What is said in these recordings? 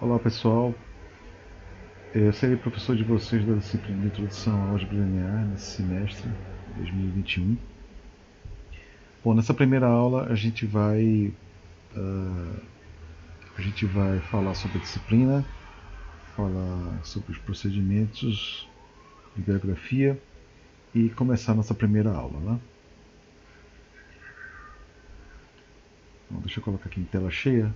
Olá pessoal, eu serei professor de vocês da disciplina de Introdução à Álgebra Linear nesse semestre 2021. Bom, nessa primeira aula a gente vai falar sobre a disciplina, falar sobre os procedimentos de bibliografia e começar a nossa primeira aula, né? Então, deixa eu colocar aqui em tela cheia.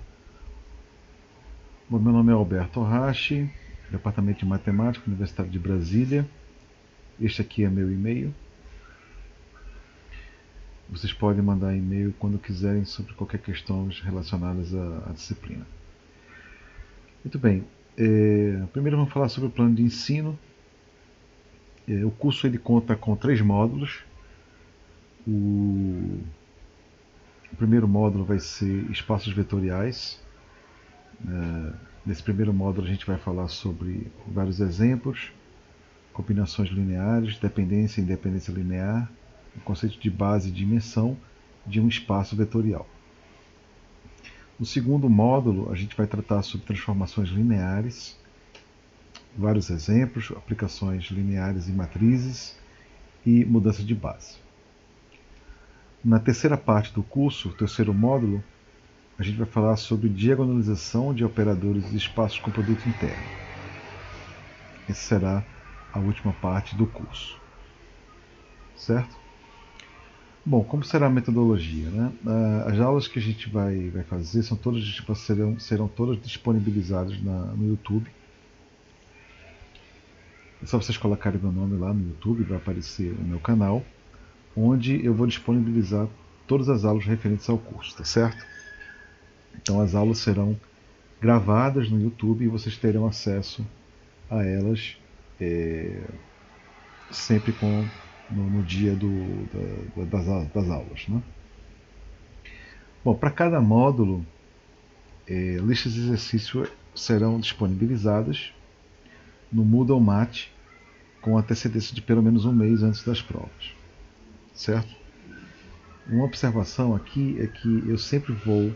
Bom, meu nome é Alberto Orrache, Departamento de Matemática, Universidade de Brasília. Este aqui é meu e-mail. Vocês podem mandar e-mail quando quiserem sobre qualquer questão relacionada à disciplina. Muito bem. Primeiro vamos falar sobre o plano de ensino. O curso ele conta com 3 módulos. O primeiro módulo vai ser espaços vetoriais. Nesse primeiro módulo a gente vai falar sobre vários exemplos, combinações lineares, dependência e independência linear, o conceito de base e dimensão de um espaço vetorial. No segundo módulo, a gente vai tratar sobre transformações lineares, vários exemplos, aplicações lineares em matrizes e mudança de base. Na terceira parte do curso, o terceiro módulo, a gente vai falar sobre diagonalização de operadores de espaços com produto interno. Essa será a última parte do curso. Certo? Bom, como será a metodologia, né? As aulas que a gente vai fazer serão todas disponibilizadas no YouTube. É só vocês colocarem meu nome lá no YouTube, vai aparecer o meu canal, onde eu vou disponibilizar todas as aulas referentes ao curso, tá certo? Então as aulas serão gravadas no YouTube e vocês terão acesso a elas sempre no dia das aulas, né? Bom, para cada módulo, listas de exercícios serão disponibilizadas no Moodle Mat com antecedência de pelo menos um mês antes das provas, certo? Uma observação aqui é que eu sempre vou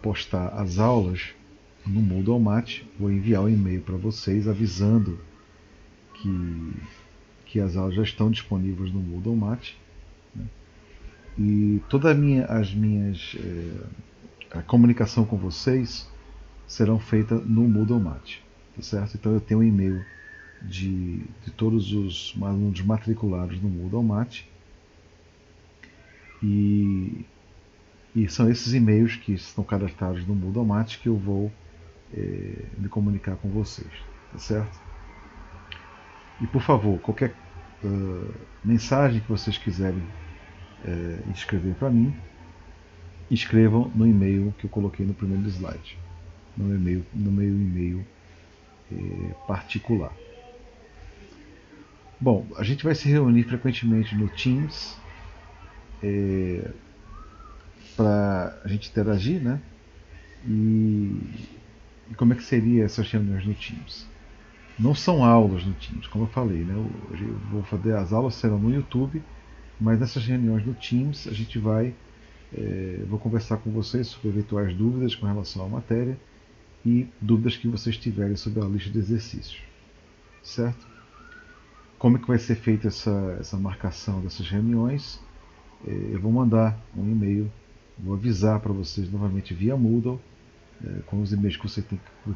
postar as aulas no Moodle Mat, vou enviar um e-mail para vocês avisando que as aulas já estão disponíveis no Moodle Mat, né? E toda a comunicação com vocês serão feitas no Moodle Mat, tá certo? Então eu tenho um e-mail de todos os alunos matriculados no Moodle Mat e são esses e-mails que estão cadastrados no Moodle Mat que eu vou me comunicar com vocês, tá certo? E por favor, qualquer mensagem que vocês quiserem escrever para mim, escrevam no e-mail que eu coloquei no primeiro slide, no meu e-mail particular. Bom, a gente vai se reunir frequentemente no Teams para a gente interagir, né? E como é que seria essas reuniões no Teams? Não são aulas no Teams, como eu falei, né? Eu vou fazer as aulas serão no YouTube, mas nessas reuniões no Teams a gente vou conversar com vocês sobre eventuais dúvidas com relação à matéria e dúvidas que vocês tiverem sobre a lista de exercícios, certo? Como é que vai ser feita essa marcação dessas reuniões? Eu vou mandar um e-mail, vou avisar para vocês novamente via Moodle, com os e-mails que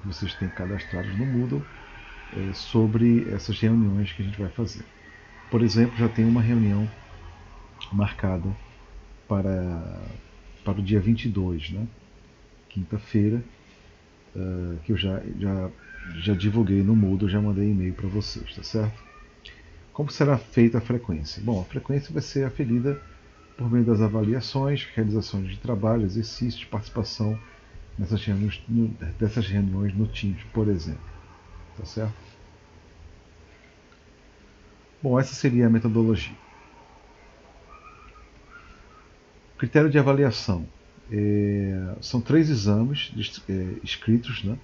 vocês têm cadastrados no Moodle, sobre essas reuniões que a gente vai fazer. Por exemplo, já tem uma reunião marcada para o dia 22, né? Quinta-feira, que eu já divulguei no Moodle, já mandei e-mail para vocês, tá certo? Como será feita a frequência? Bom, a frequência vai ser aferida por meio das avaliações, realizações de trabalho, exercícios, participação dessas reuniões no Teams, por exemplo. Tá certo? Bom, essa seria a metodologia. Critério de avaliação. São 3 exames escritos, né,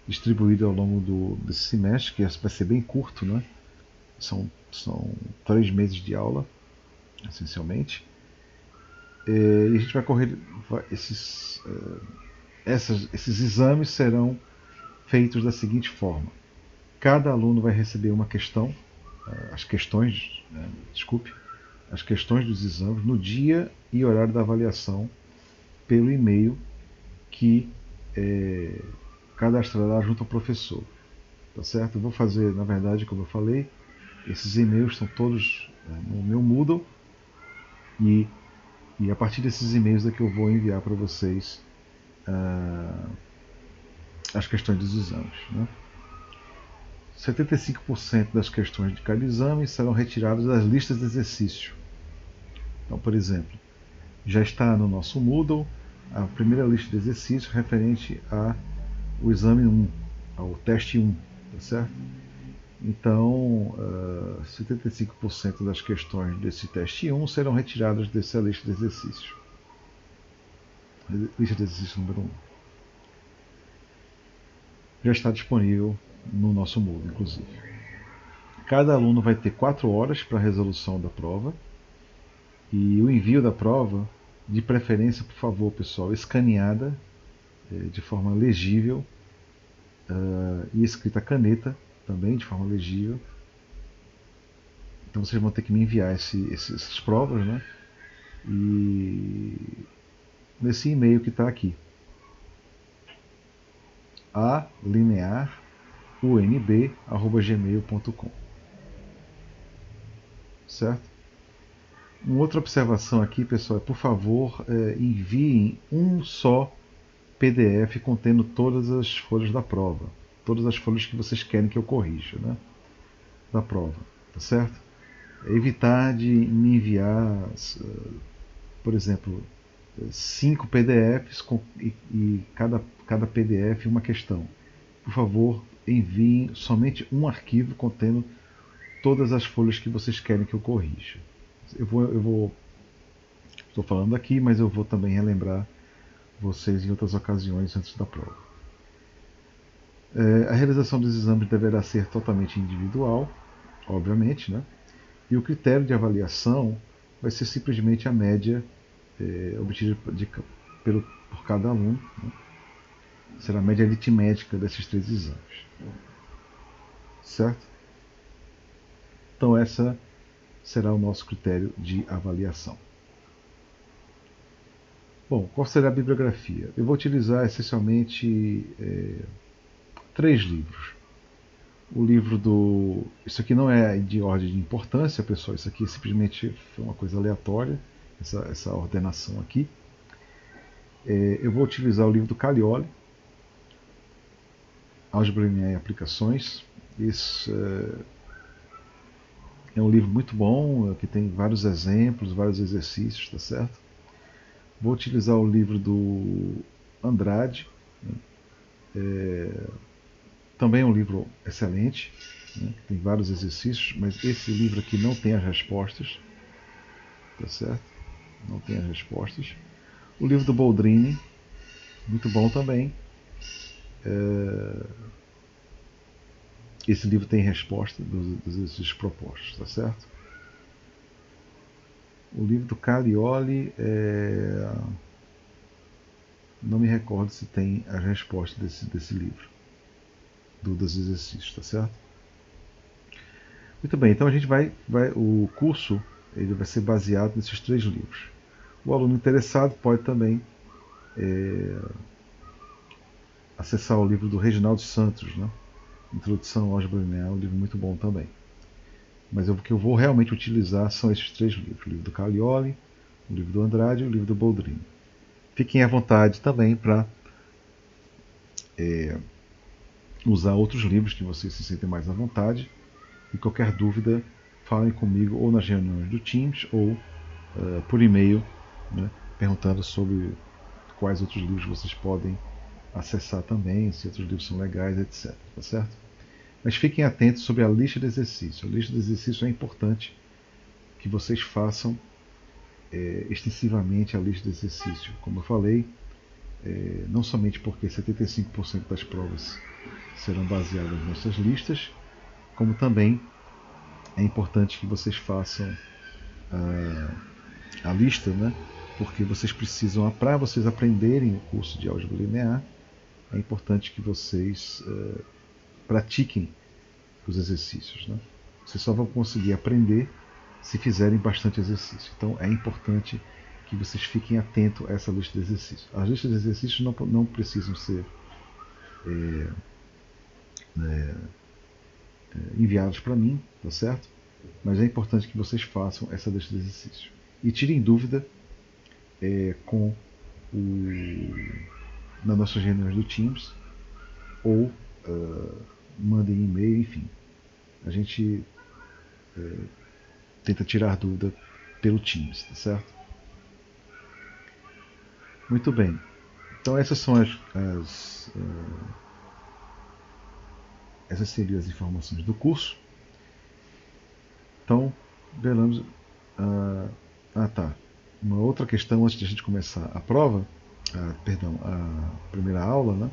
distribuídos ao longo desse semestre, que vai ser bem curto, né? São 3 meses de aula, essencialmente. E a gente vai correr esses exames serão feitos da seguinte forma: cada aluno vai receber uma questão, as questões, as questões dos exames no dia e horário da avaliação pelo e-mail que cadastrará junto ao professor. Tá certo? Eu vou fazer, na verdade, como eu falei, esses e-mails estão todos no meu Moodle e a partir desses e-mails é que eu vou enviar para vocês as questões dos exames. Né? 75% das questões de cada exame serão retiradas das listas de exercício. Então, por exemplo, já está no nosso Moodle a primeira lista de exercícios referente ao exame 1, ao teste 1, tá certo? Então, 75% das questões desse teste 1 serão retiradas dessa lista de exercícios. Lista de exercício número 1. Já está disponível no nosso Moodle, inclusive. Cada aluno vai ter 4 horas para a resolução da prova. E o envio da prova, de preferência, por favor, pessoal, escaneada de forma legível e escrita a caneta também de forma legível. Então vocês vão ter que me enviar essas provas, né? E nesse e-mail que está aqui, alinearunb@gmail.com, certo? Uma outra observação aqui, pessoal, é por favor enviem um só PDF contendo todas as folhas da prova, todas as folhas que vocês querem que eu corrija, né, da prova, tá certo? Evitar de me enviar, por exemplo, 5 PDFs e cada PDF uma questão. Por favor, enviem somente um arquivo contendo todas as folhas que vocês querem que eu corrija. Estou falando aqui, mas eu vou também relembrar vocês em outras ocasiões antes da prova. A realização dos exames deverá ser totalmente individual, obviamente, né? E o critério de avaliação vai ser simplesmente a média obtida por cada aluno, né? Será a média aritmética desses 3 exames. Certo? Então essa será o nosso critério de avaliação. Bom, qual será a bibliografia? Eu vou utilizar essencialmente 3 livros. O livro do... Isso aqui não é de ordem de importância, pessoal. Isso aqui simplesmente foi uma coisa aleatória, essa ordenação aqui. Eu vou utilizar o livro do Calioli, Álgebra Linear e Aplicações. Esse é um livro muito bom, que tem vários exemplos, vários exercícios, tá certo? Vou utilizar o livro do Andrade, também é um livro excelente, né? Tem vários exercícios, mas esse livro aqui não tem as respostas, tá certo? Não tem as respostas. O livro do Boldrini, muito bom também. Esse livro tem resposta dos exercícios propostos, tá certo? O livro do Calioli, não me recordo se tem as respostas desse livro, dos exercícios, tá certo? Muito bem, então a gente o curso ele vai ser baseado nesses 3 livros. O aluno interessado pode também acessar o livro do Reginaldo Santos, né? Introdução ao Álgebra Linear, um livro muito bom também. Mas o que eu vou realmente utilizar são esses 3 livros: o livro do Calioli, o livro do Andrade e o livro do Boldrini. Fiquem à vontade também para usar outros livros que vocês se sentem mais à vontade. E qualquer dúvida, falem comigo ou nas reuniões do Teams ou por e-mail, né, perguntando sobre quais outros livros vocês podem acessar também, se outros livros são legais, etc. Tá certo? Mas fiquem atentos sobre a lista de exercício. A lista de exercício é importante que vocês façam extensivamente a lista de exercício. Como eu falei, não somente porque 75% das provas serão baseadas nessas listas, como também é importante que vocês façam a lista, né? Porque vocês precisam, para vocês aprenderem o curso de álgebra linear, é importante que vocês pratiquem os exercícios, né? Vocês só vão conseguir aprender se fizerem bastante exercício. Então é importante que vocês fiquem atentos a essa lista de exercícios. As listas de exercícios não precisam ser enviadas para mim, tá certo? Mas é importante que vocês façam essa lista de exercícios. E tirem dúvida com nas nossas reuniões do Teams, ou mandem e-mail, enfim. A gente tenta tirar dúvida pelo Teams, tá certo? Muito bem. Então essas são essas seriam as informações do curso. Então, veremos. Tá. Uma outra questão antes de a gente começar a prova, a primeira aula, né?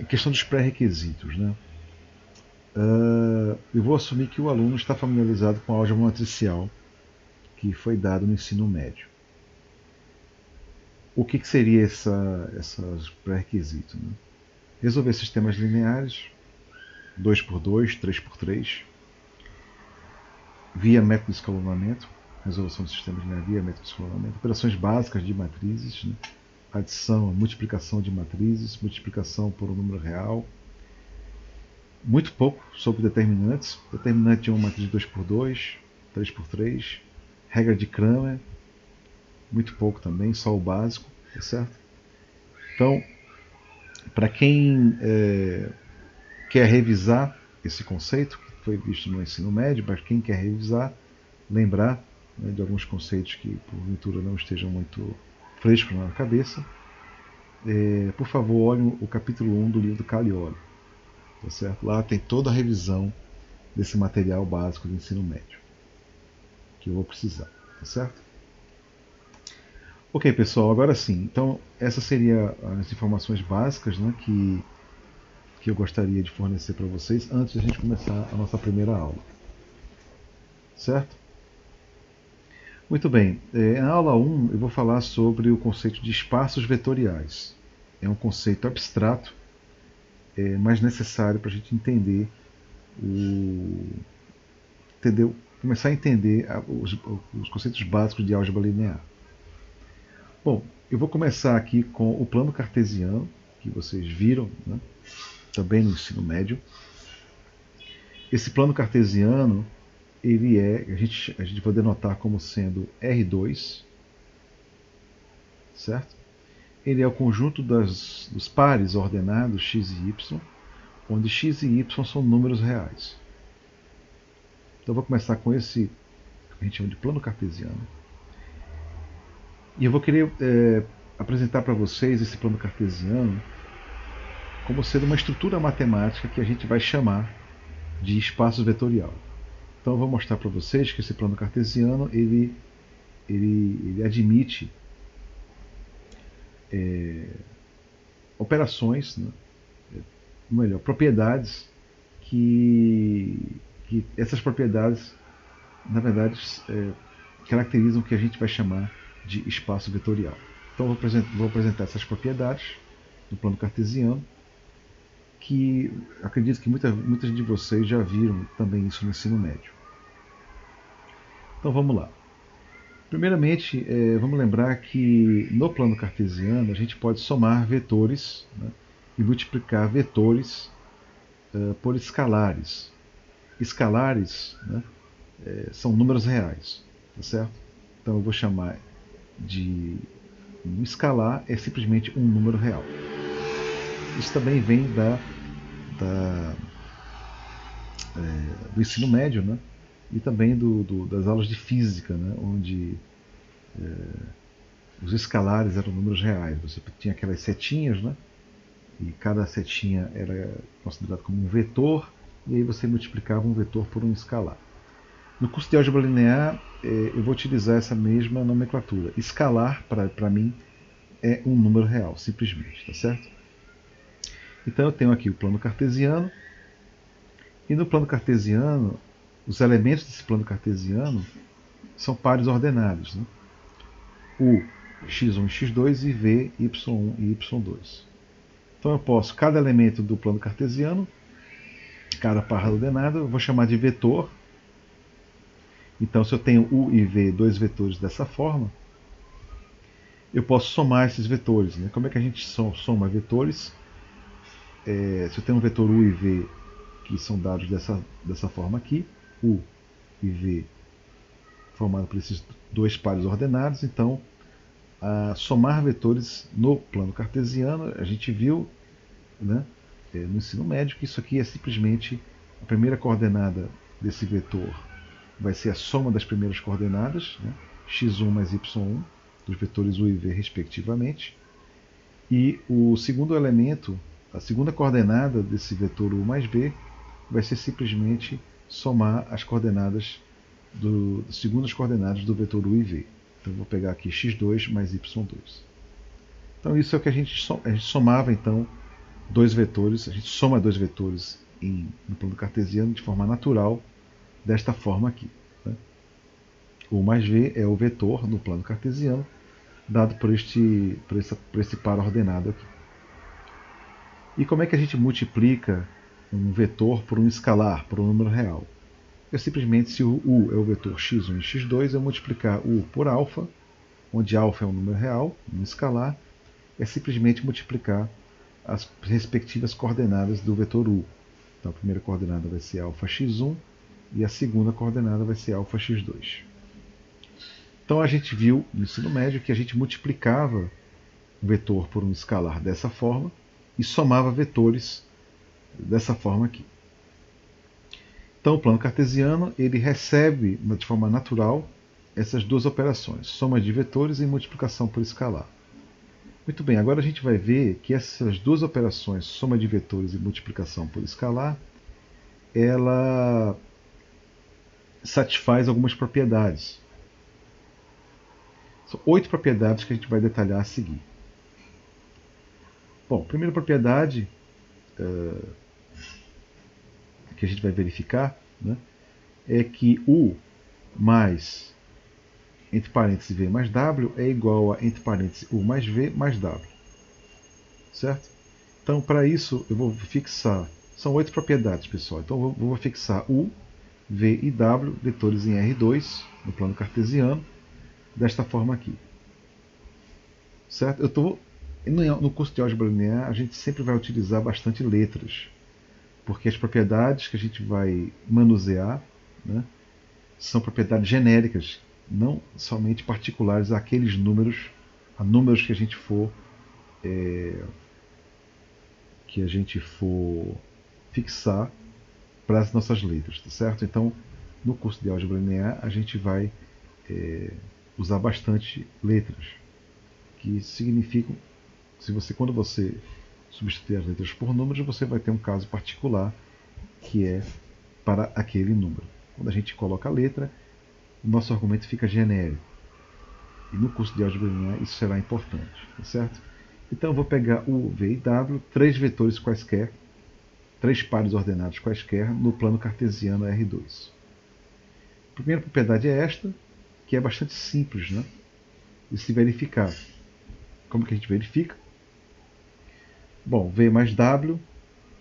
Questão dos pré-requisitos, né? Eu vou assumir que o aluno está familiarizado com a álgebra matricial que foi dado no ensino médio. O que seria esses pré-requisitos? Né? Resolver sistemas lineares, 2x2, 3x3, via método de escalonamento, resolução de sistemas lineares via método de escalonamento, operações básicas de matrizes, né? Adição, multiplicação de matrizes, multiplicação por um número real. Muito pouco sobre determinantes. Determinante de uma matriz 2x2, 3x3, regra de Cramer, muito pouco também, só o básico, tá certo? Então, para quem quer revisar esse conceito, que foi visto no ensino médio, mas quem quer revisar, lembrar, né, de alguns conceitos que porventura não estejam muito frescos na cabeça, por favor, olhem o capítulo 1 do livro do Calioli. Tá certo? Lá tem toda a revisão desse material básico do ensino médio, que eu vou precisar. Tá certo? Ok, pessoal, agora sim. Então, essas seriam as informações básicas, né, que eu gostaria de fornecer para vocês antes de a gente começar a nossa primeira aula. Certo? Muito bem. Na aula 1 eu vou falar sobre o conceito de espaços vetoriais. É um conceito abstrato, mas necessário para a gente entender começar a entender os conceitos básicos de álgebra linear. Bom, eu vou começar aqui com o plano cartesiano, que vocês viram, né, também no ensino médio. Esse plano cartesiano, a gente vai denotar como sendo R2, certo? Ele é o conjunto dos pares ordenados x e y, onde x e y são números reais. Então eu vou começar com esse que a gente chama de plano cartesiano. E eu vou querer apresentar para vocês esse plano cartesiano como sendo uma estrutura matemática que a gente vai chamar de espaço vetorial. Então eu vou mostrar para vocês que esse plano cartesiano ele admite operações, né, melhor, propriedades que essas propriedades, na verdade, caracterizam o que a gente vai chamar de espaço vetorial. Então vou apresentar essas propriedades do plano cartesiano, que acredito que muitas de vocês já viram também isso no ensino médio. Então vamos lá. Primeiramente, vamos lembrar que no plano cartesiano a gente pode somar vetores, né, e multiplicar vetores por escalares. Escalares, né, são números reais, tá certo? Então eu vou chamar de um escalar é simplesmente um número real. Isso também vem do ensino médio, né? E também das aulas de física, né? Onde os escalares eram números reais. Você tinha aquelas setinhas, né? E cada setinha era considerada como um vetor, e aí você multiplicava um vetor por um escalar. No curso de álgebra linear, eu vou utilizar essa mesma nomenclatura. Escalar, para mim, é um número real, simplesmente, tá certo? Então eu tenho aqui o plano cartesiano, e no plano cartesiano, os elementos desse plano cartesiano são pares ordenados, né? O x1 e x2 e v, y1 e y2. Então eu posso, cada elemento do plano cartesiano, cada par ordenado, eu vou chamar de vetor. Então se eu tenho u e v, dois vetores dessa forma, eu posso somar esses vetores. Né? Como é que a gente soma vetores? Se eu tenho um vetor u e v que são dados dessa forma aqui, u e v formado por esses dois pares ordenados, então somar vetores no plano cartesiano, a gente viu, né, no ensino médio que isso aqui é simplesmente a primeira coordenada desse vetor vai ser a soma das primeiras coordenadas, né, x1 mais y1, dos vetores u e v respectivamente, e o segundo elemento, a segunda coordenada desse vetor u mais v, vai ser simplesmente somar as coordenadas segundas coordenadas do vetor u e v. Então eu vou pegar aqui x2 mais y2. Então isso é o que a gente somava então dois vetores, a gente soma dois vetores no plano cartesiano de forma natural, desta forma aqui. Né? U mais v é o vetor no plano cartesiano, dado por esse par ordenado aqui. E como é que a gente multiplica um vetor por um escalar, por um número real? É simplesmente, se o u é o vetor x1 e x2, eu multiplicar u por alfa, onde alfa é um número real, um escalar, é simplesmente multiplicar as respectivas coordenadas do vetor u. Então a primeira coordenada vai ser alfa x1 e a segunda coordenada vai ser alfa x2. Então a gente viu no ensino médio que a gente multiplicava o vetor por um escalar dessa forma e somava vetores dessa forma aqui. Então o plano cartesiano ele recebe de forma natural essas duas operações, soma de vetores e multiplicação por escalar. Muito bem, agora a gente vai ver que essas duas operações, soma de vetores e multiplicação por escalar, ela satisfaz algumas propriedades. São 8 propriedades que a gente vai detalhar a seguir. Bom, a primeira propriedade que a gente vai verificar, né, é que u mais, entre parênteses, v mais w é igual a, entre parênteses, u mais v mais w. Certo? Então, para isso, eu vou fixar, são 8 propriedades, pessoal. Então, eu vou fixar u, v e w, vetores em R2, no plano cartesiano, desta forma aqui. Certo? No curso de álgebra linear, a gente sempre vai utilizar bastante letras, porque as propriedades que a gente vai manusear, né, são propriedades genéricas, não somente particulares àqueles números, a números que a gente for fixar para as nossas letras, tá certo? Então, no curso de álgebra linear, a gente vai usar bastante letras, que significam, quando você substituir as letras por números, você vai ter um caso particular que é para aquele número. Quando a gente coloca a letra, o nosso argumento fica genérico. E no curso de álgebra linear isso será importante, tá certo? Então eu vou pegar u, v e w, três vetores quaisquer, três pares ordenados quaisquer, no plano cartesiano R2. A primeira propriedade é esta, que é bastante simples, né, de se verificar. Como que a gente verifica? Bom, v mais w,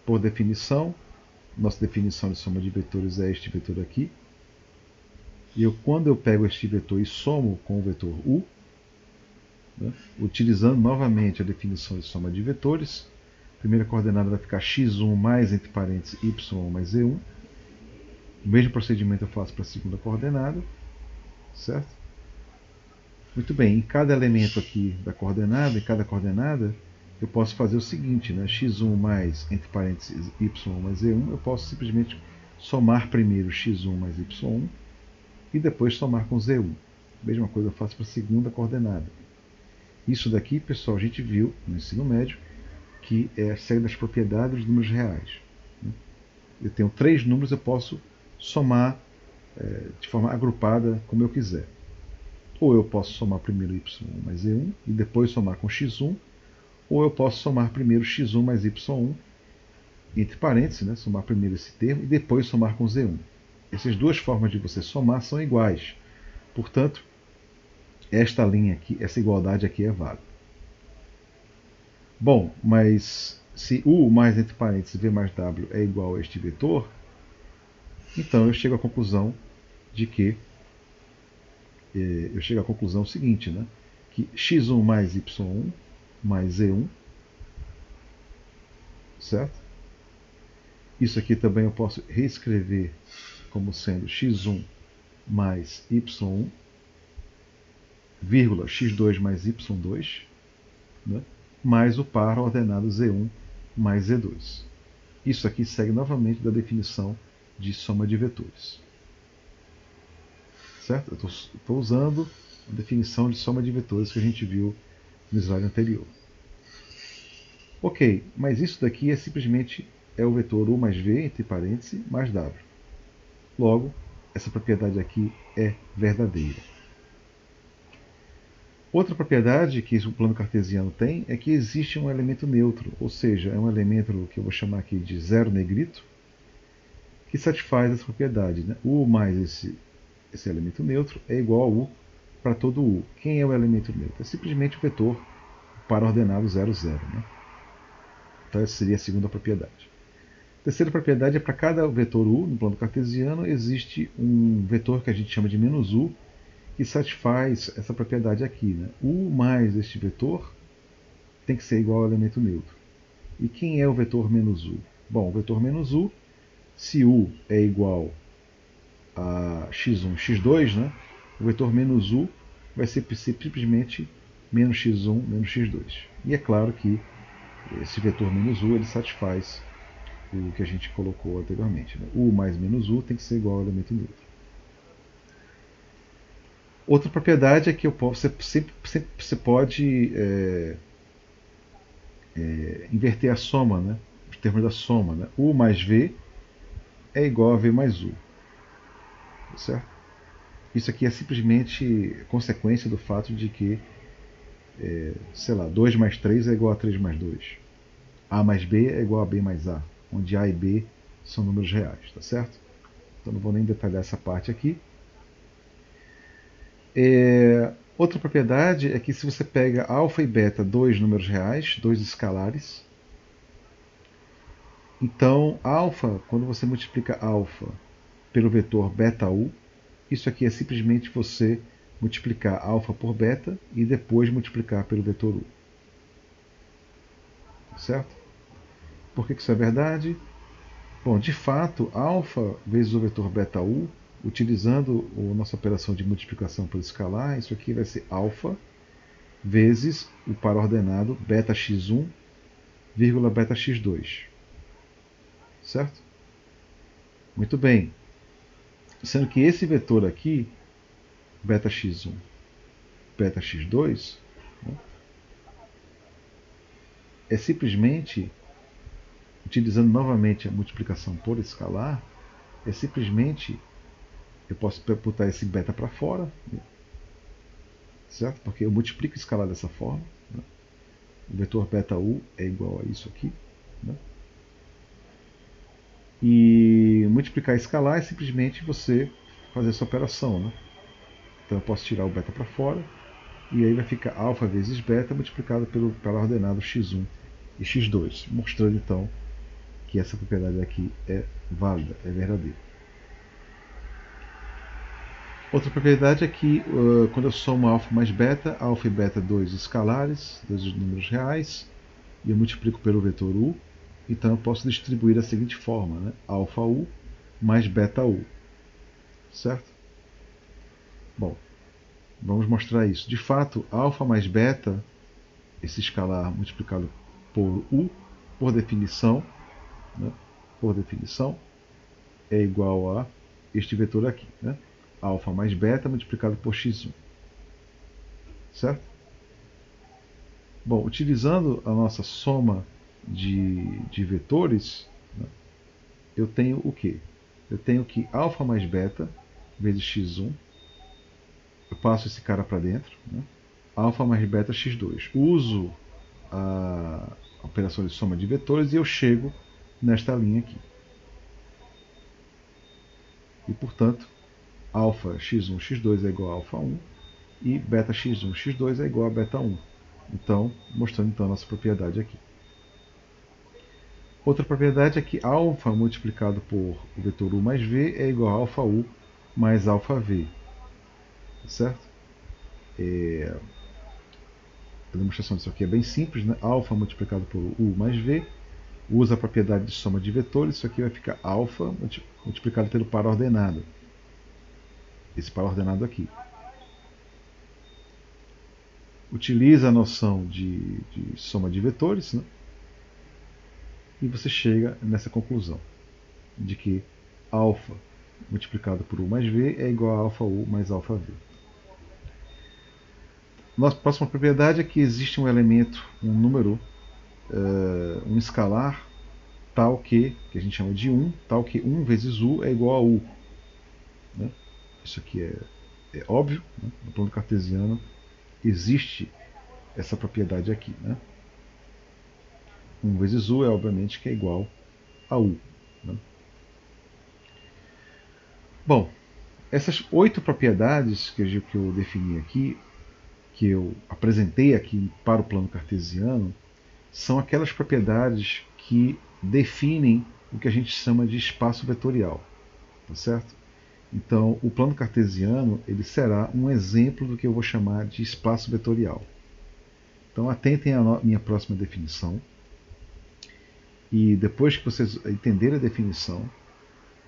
por definição, nossa definição de soma de vetores é este vetor aqui. E quando eu pego este vetor e somo com o vetor u, né, utilizando novamente a definição de soma de vetores, a primeira coordenada vai ficar x1 mais, entre parênteses, y mais z1. O mesmo procedimento eu faço para a segunda coordenada, certo? Muito bem, em cada elemento aqui da coordenada, em cada coordenada, eu posso fazer o seguinte, né? x1 mais, entre parênteses, y mais z1, eu posso simplesmente somar primeiro x1 mais y1 e depois somar com z1. Mesma coisa eu faço para a segunda coordenada. Isso daqui, pessoal, a gente viu no ensino médio, que é a série das propriedades dos números reais. Eu tenho três números, eu posso somar de forma agrupada como eu quiser. Ou eu posso somar primeiro y mais z1 e depois somar com x1, ou eu posso somar primeiro x1 mais y1, entre parênteses, né, somar primeiro esse termo e depois somar com z1. Essas duas formas de você somar são iguais. Portanto, esta linha aqui, essa igualdade aqui é válida. Bom, mas se U mais entre parênteses V mais W é igual a este vetor, então eu chego à conclusão de que eu chego à conclusão seguinte, né? Que x1 mais y1 mais z1, certo? Isso aqui também eu posso reescrever como sendo x1 mais y1, vírgula x2 mais y2, né? Mais o par ordenado z1 mais z2. Isso aqui segue novamente da definição de soma de vetores. Certo? Eu estou usando a definição de soma de vetores que a gente viu no slide anterior. Ok, mas isso daqui é simplesmente o vetor U mais V, entre parênteses, mais W. Logo, essa propriedade aqui é verdadeira. Outra propriedade que o plano cartesiano tem é que existe um elemento neutro, ou seja, é um elemento que eu vou chamar aqui de zero negrito, que satisfaz essa propriedade. Né? U mais esse elemento neutro é igual a U para todo U. Quem é o elemento neutro? É simplesmente o vetor para ordenado 0, 0. Né? Então essa seria a segunda propriedade. A terceira propriedade é para cada vetor U, no plano cartesiano, existe um vetor que a gente chama de menos U, que satisfaz essa propriedade aqui. Né? U mais este vetor tem que ser igual ao elemento neutro. E quem é o vetor menos U? Bom, o vetor menos U, se U é igual a x1, x2, né? O vetor menos U vai ser simplesmente menos x1, menos x2. E é claro que esse vetor menos U ele satisfaz o que a gente colocou anteriormente. Né? U mais menos U tem que ser igual ao elemento neutro. Outra propriedade é que você pode inverter a soma, né? Os termos da soma. Né? U mais V é igual a V mais U. Certo? Isso aqui é simplesmente consequência do fato de que, sei lá, 2 mais 3 é igual a 3 mais 2. A mais B é igual a B mais A, onde A e B são números reais, tá certo? Então não vou nem detalhar essa parte aqui. Outra propriedade é que se você pega alfa e beta, dois números reais, dois escalares, então alfa, quando você multiplica alfa pelo vetor beta U, isso aqui é simplesmente você multiplicar alfa por beta e depois multiplicar pelo vetor U. Certo? Por que isso é verdade? Bom, de fato, alfa vezes o vetor beta U, utilizando a nossa operação de multiplicação por escalar, isso aqui vai ser alfa vezes o par ordenado beta x1, vírgula beta x2. Certo? Muito bem. Sendo que esse vetor aqui, beta x1, beta x2, né, é simplesmente, utilizando novamente a multiplicação por escalar, é simplesmente, eu posso botar esse beta para fora, né, certo? Porque eu multiplico o escalar dessa forma. Né? O vetor beta U é igual a isso aqui. Né? E multiplicar e escalar é simplesmente você fazer essa operação. Né? Então eu posso tirar o beta para fora, e aí vai ficar alfa vezes beta multiplicado pelo ordenado x1 e x2, mostrando então que essa propriedade aqui é válida, é verdadeira. Outra propriedade é que quando eu somo alfa e beta dois escalares, dois números reais, e eu multiplico pelo vetor U, então eu posso distribuir da seguinte forma, né? Alfa U mais beta U. Certo? Bom, vamos mostrar isso. De fato, alfa mais beta, esse escalar multiplicado por U, por definição, né? Por definição, é igual a este vetor aqui. Né? Alfa mais beta multiplicado por x1. Certo? Bom, utilizando a nossa soma de vetores, né, eu tenho o quê? Eu tenho que alfa mais beta vezes x1, eu passo esse cara para dentro, né, alfa mais beta x2. Uso a operação de soma de vetores e eu chego nesta linha aqui. E, portanto, alfa x1, x2 é igual a alfa 1, e beta x1, x2 é igual a beta 1. Então, mostrando então a nossa propriedade aqui. Outra propriedade é que alfa multiplicado por o vetor u mais v é igual a alfa u mais alfa v. Certo? A demonstração disso aqui é bem simples, né? Alfa multiplicado por u mais v, usa a propriedade de soma de vetores, isso aqui vai ficar alfa multiplicado pelo par ordenado. Esse par ordenado aqui. Utiliza a noção de soma de vetores, né? E você chega nessa conclusão de que alfa multiplicado por u mais v é igual a alfa u mais alfa v. Nossa próxima propriedade é que existe um elemento, um número, um escalar, tal que a gente chama de 1, tal que 1 vezes u é igual a u. Né? Isso aqui é óbvio, né? No plano cartesiano existe essa propriedade aqui. Né? 1 vezes u é obviamente que é igual a u. Né? Bom, essas 8 propriedades que eu defini aqui, que eu apresentei aqui para o plano cartesiano, são aquelas propriedades que definem o que a gente chama de espaço vetorial. Tá certo? Então, o plano cartesiano ele será um exemplo do que eu vou chamar de espaço vetorial. Então, atentem à minha próxima definição. E depois que vocês entenderem a definição,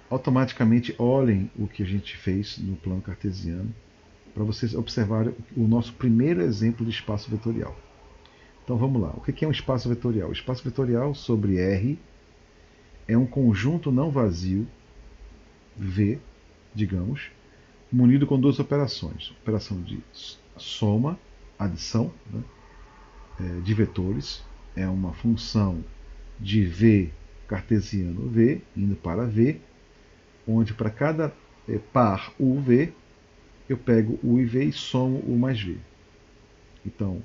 automaticamente olhem o que a gente fez no plano cartesiano para vocês observarem o nosso primeiro exemplo de espaço vetorial. Então vamos lá. O que é um espaço vetorial? O espaço vetorial sobre R é um conjunto não vazio, V, digamos, munido com duas operações. Operação de soma, adição, né, de vetores. É uma função de V cartesiano V, indo para V, onde para cada par UV, eu pego U e V e somo U mais V. Então,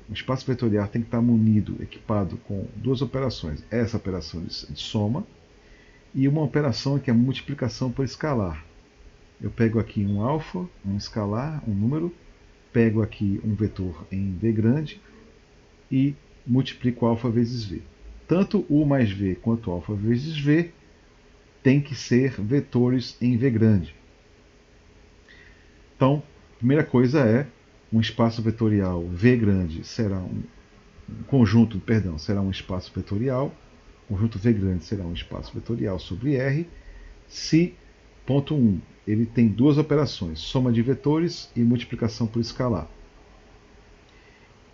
o espaço vetorial tem que estar munido, equipado com duas operações. Essa operação de soma e uma operação que é multiplicação por escalar. Eu pego aqui um alfa, um escalar, um número, pego aqui um vetor em V grande e multiplico alfa vezes V. Tanto U mais V quanto alfa vezes V tem que ser vetores em V grande. Então, a primeira coisa é um espaço vetorial V grande será um conjunto, perdão, será um espaço vetorial. O conjunto V grande será um espaço vetorial sobre R se, ponto 1, ele tem duas operações, soma de vetores e multiplicação por escalar.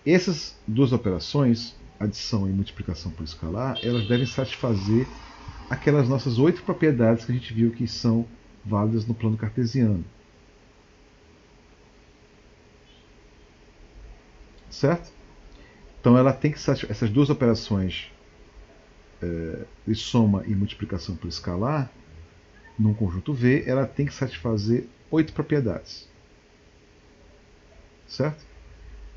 Essas duas operações, adição e multiplicação por escalar, elas devem satisfazer aquelas nossas 8 propriedades que a gente viu que são válidas no plano cartesiano. Certo? Então ela tem que satisfazer essas duas operações de soma e multiplicação por escalar num conjunto V, ela tem que satisfazer 8 propriedades. Certo?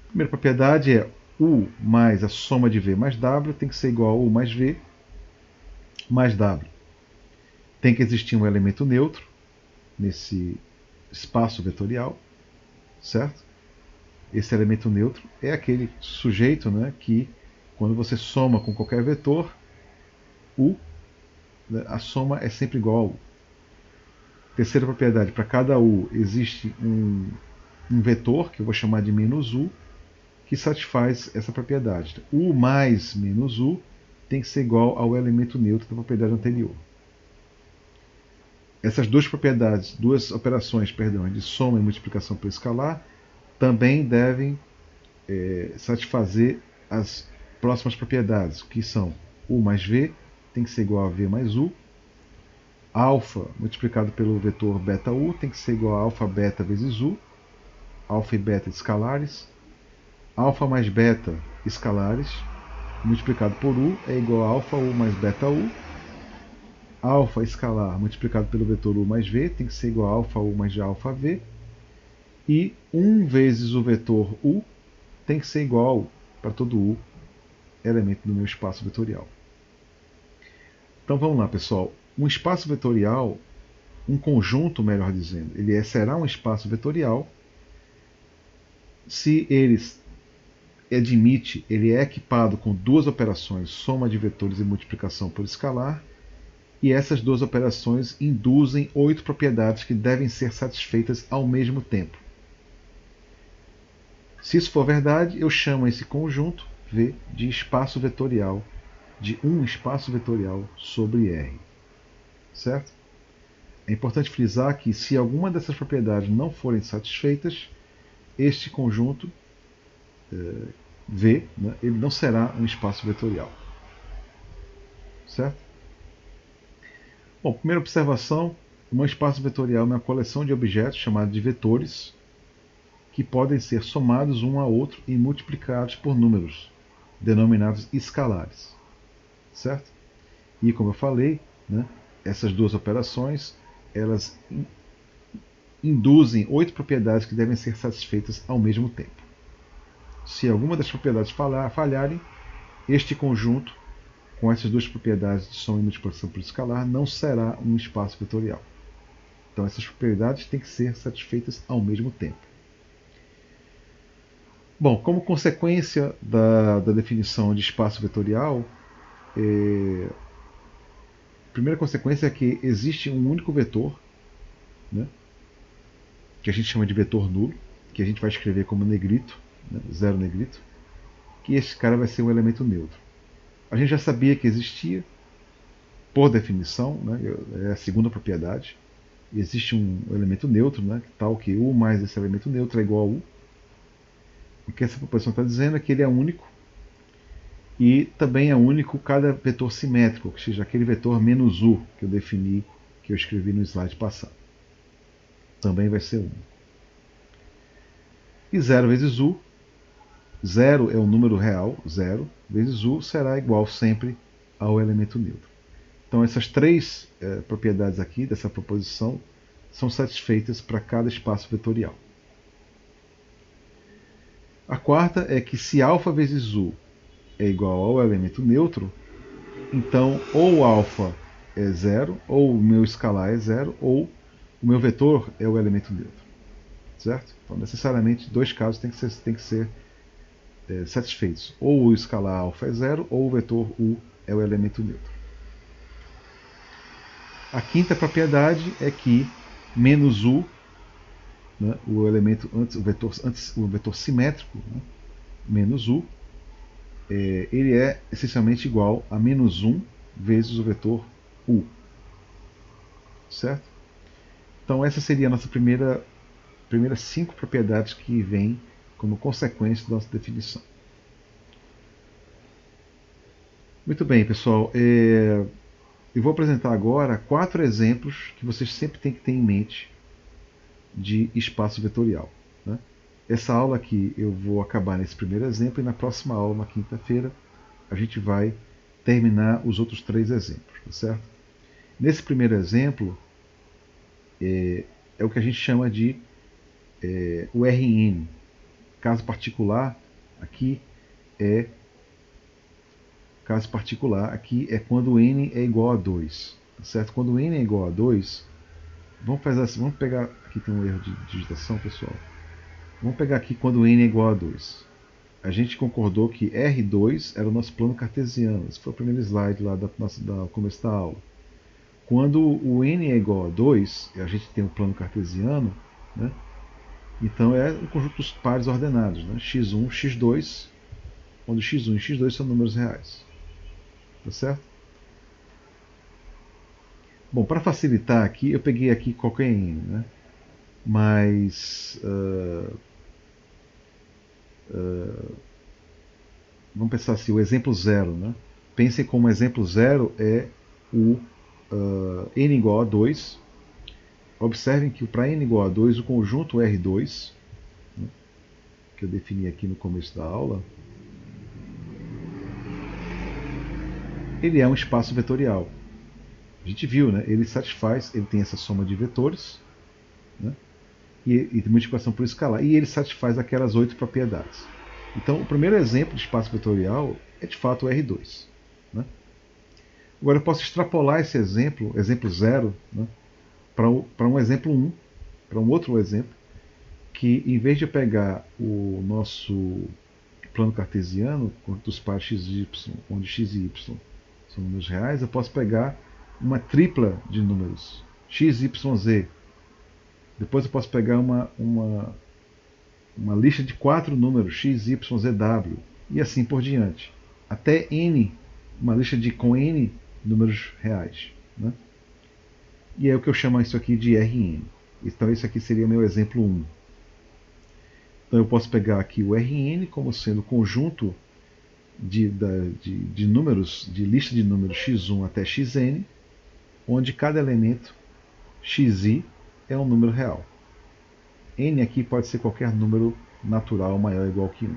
A primeira propriedade é U mais a soma de V mais W tem que ser igual a U mais V mais W. Tem que existir um elemento neutro nesse espaço vetorial, certo? Esse elemento neutro é aquele sujeito, né, que quando você soma com qualquer vetor, U, né, a soma é sempre igual a U. Terceira propriedade, para cada U existe um vetor, que eu vou chamar de menos U, que satisfaz essa propriedade. U mais menos U tem que ser igual ao elemento neutro da propriedade anterior. Essas duas propriedades, duas operações, perdão, de soma e multiplicação por escalar, também devem satisfazer as próximas propriedades, que são U mais V tem que ser igual a V mais U, alfa multiplicado pelo vetor beta U tem que ser igual a alfa beta vezes U, alfa e beta escalares, alfa mais beta escalares multiplicado por U é igual a alfa U mais beta U, alfa escalar multiplicado pelo vetor U mais V tem que ser igual a alfa U mais alfa V, e 1 vezes o vetor U tem que ser igual para todo U, elemento do meu espaço vetorial. Então vamos lá, pessoal. Um espaço vetorial, um conjunto, melhor dizendo, ele será um espaço vetorial se ele é equipado com duas operações, soma de vetores e multiplicação por escalar, e essas duas operações induzem 8 propriedades que devem ser satisfeitas ao mesmo tempo. Se isso for verdade, eu chamo esse conjunto V de espaço vetorial, de um espaço vetorial sobre R. Certo? É importante frisar que se alguma dessas propriedades não forem satisfeitas, este conjunto V, né, ele não será um espaço vetorial. Certo? Bom, primeira observação, um espaço vetorial é uma coleção de objetos chamada de vetores que podem ser somados um a outro e multiplicados por números, denominados escalares. Certo? E como eu falei, né, essas duas operações elas induzem 8 propriedades que devem ser satisfeitas ao mesmo tempo. Se alguma das propriedades falharem, este conjunto, com essas duas propriedades de soma e multiplicação por escalar, não será um espaço vetorial. Então essas propriedades têm que ser satisfeitas ao mesmo tempo. Bom, como consequência da definição de espaço vetorial, a primeira consequência é que existe um único vetor, né, que a gente chama de vetor nulo, que a gente vai escrever como negrito, né, zero negrito, que esse cara vai ser um elemento neutro. A gente já sabia que existia, por definição, né, é a segunda propriedade. Existe um elemento neutro, né, tal que U mais esse elemento neutro é igual a U. O que essa proposição está dizendo é que ele é único, e também é único cada vetor simétrico, ou seja, aquele vetor menos U que eu defini, que eu escrevi no slide passado. Também vai ser único. E 0 vezes U, 0 é um número real, 0 vezes U será igual sempre ao elemento neutro. Então essas três propriedades aqui dessa proposição são satisfeitas para cada espaço vetorial. A quarta é que se α vezes U é igual ao elemento neutro, então ou alfa é zero, ou o meu escalar é zero, ou o meu vetor é o elemento neutro. Certo? Então necessariamente dois casos têm que ser satisfeitos. Ou o escalar alfa é zero, ou o vetor U é o elemento neutro. A quinta propriedade é que menos U, né, o elemento antes, o vetor simétrico, né, menos U, ele é essencialmente igual a menos 1 vezes o vetor U. Certo? Então essa seria a nossa primeiras 5 propriedades que vêm como consequência da nossa definição. Muito bem, pessoal. Eu vou apresentar agora 4 exemplos que vocês sempre têm que ter em mente de espaço vetorial. Né? Essa aula aqui eu vou acabar nesse primeiro exemplo e na próxima aula, na quinta-feira, a gente vai terminar os outros 3 exemplos. Tá certo? Nesse primeiro exemplo, é o que a gente chama de o Rn. Caso particular aqui é quando n é igual a 2. Tá certo? Quando n é igual a 2, vamos pegar, aqui tem um erro de digitação, pessoal. Vamos pegar aqui quando n é igual a 2. A gente concordou que R2 era o nosso plano cartesiano. Esse foi o primeiro slide lá do começo da aula. Quando o n é igual a 2, a gente tem um plano cartesiano, né? Então é um conjunto dos pares ordenados, né? x1, x2, onde x1 e x2 são números reais. Tá certo? Bom, para facilitar aqui, eu peguei aqui qualquer n, né? Mas vamos pensar assim, o exemplo 0, né? Pensem como exemplo 0 é o n igual a 2. Observem que para n igual a 2, o conjunto R2, né, que eu defini aqui no começo da aula, ele é um espaço vetorial. A gente viu, né? Ele tem essa soma de vetores, né? E multiplicação por escalar, e ele satisfaz aquelas 8 propriedades. Então, o primeiro exemplo de espaço vetorial é de fato o R2. Né? Agora, eu posso extrapolar esse exemplo 0, né, para um exemplo 1, para um outro exemplo, que em vez de eu pegar o nosso plano cartesiano, dos pares x e y, onde x e y são números reais, eu posso pegar uma tripla de números, x, y, z. Depois eu posso pegar uma lista de 4 números, x, y, z, w, e assim por diante. Até n, uma lista com n números reais. Né? E é o que eu chamo isso aqui de Rn. Então esse aqui seria meu exemplo 1. Então eu posso pegar aqui o Rn como sendo o conjunto de números, de lista de números x1 até xn, onde cada elemento xi é um número real. N aqui pode ser qualquer número natural maior ou igual que 1.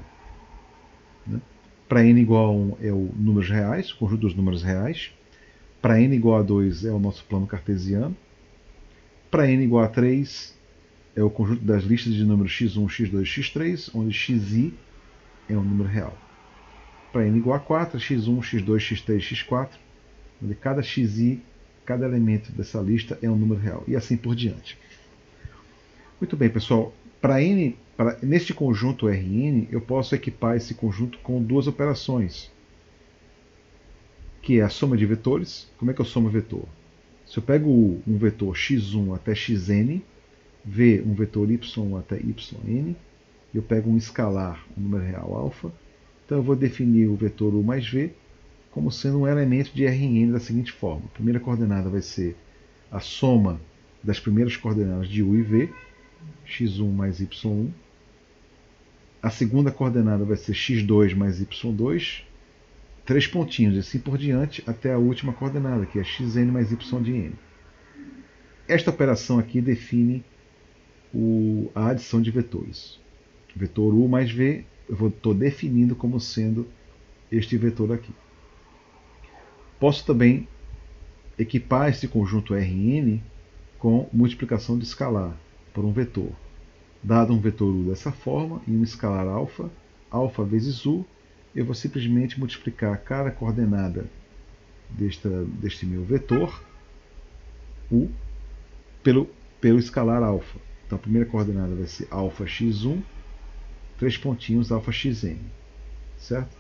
Né? Para n igual a 1 é o números reais, o conjunto dos números reais. Para n igual a 2 é o nosso plano cartesiano. Para n igual a 3 é o conjunto das listas de números x1, x2 e x3, onde xi é um número real. Para n igual a 4, x1, x2, x3 e x4, onde cada xi, cada elemento dessa lista é um número real. E assim por diante. Muito bem, pessoal. Neste conjunto Rn, eu posso equipar esse conjunto com duas operações, que é a soma de vetores. Como é que eu somo vetor? Se eu pego um vetor x1 até xn, v um vetor y1 até yn, eu pego um escalar, um número real alfa, então eu vou definir o vetor u mais v como sendo um elemento de Rn da seguinte forma. A primeira coordenada vai ser a soma das primeiras coordenadas de u e v, x1 mais y1. A segunda coordenada vai ser x2 mais y2, 3 pontinhos, e assim por diante, até a última coordenada, que é xn mais y de n. Esta operação aqui define a adição de vetores. Vetor u mais v, eu estou definindo como sendo este vetor aqui. Posso também equipar esse conjunto Rn com multiplicação de escalar por um vetor. Dado um vetor u dessa forma, e um escalar alfa, alfa vezes u, eu vou simplesmente multiplicar cada coordenada deste meu vetor, u, pelo escalar alfa. Então a primeira coordenada vai ser alfa x1, 3 pontinhos alfa xn. Certo?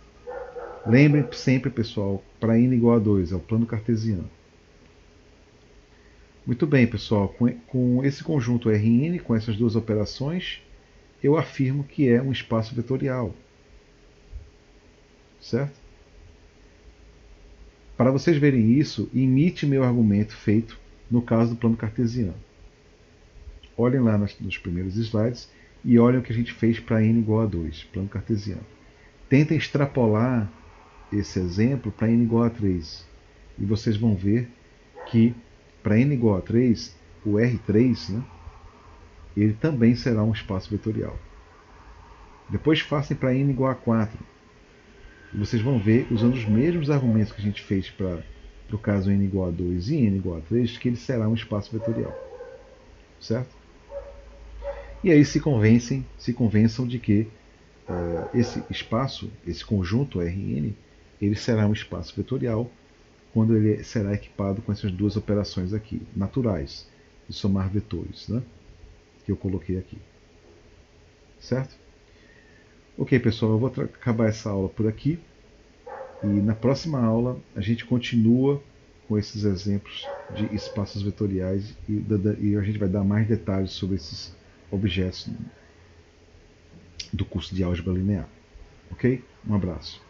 Lembrem sempre, pessoal, para n igual a 2, é o plano cartesiano. Muito bem, pessoal, com esse conjunto Rn, com essas duas operações, eu afirmo que é um espaço vetorial. Certo? Para vocês verem isso, imite meu argumento feito no caso do plano cartesiano. Olhem lá nos primeiros slides e olhem o que a gente fez para n igual a 2, plano cartesiano. Tentem extrapolar esse exemplo para n igual a 3. E vocês vão ver que para n igual a 3, o R3, né, ele também será um espaço vetorial. Depois façam para n igual a 4. E vocês vão ver, usando os mesmos argumentos que a gente fez para o caso n igual a 2 e n igual a 3, que ele será um espaço vetorial. Certo? E aí se convençam de que esse espaço, esse conjunto Rn, ele será um espaço vetorial quando ele será equipado com essas duas operações aqui, naturais, de somar vetores, né, que eu coloquei aqui. Certo? Ok, pessoal, eu vou acabar essa aula por aqui. E na próxima aula a gente continua com esses exemplos de espaços vetoriais e a gente vai dar mais detalhes sobre esses objetos do curso de álgebra linear. Ok? Um abraço.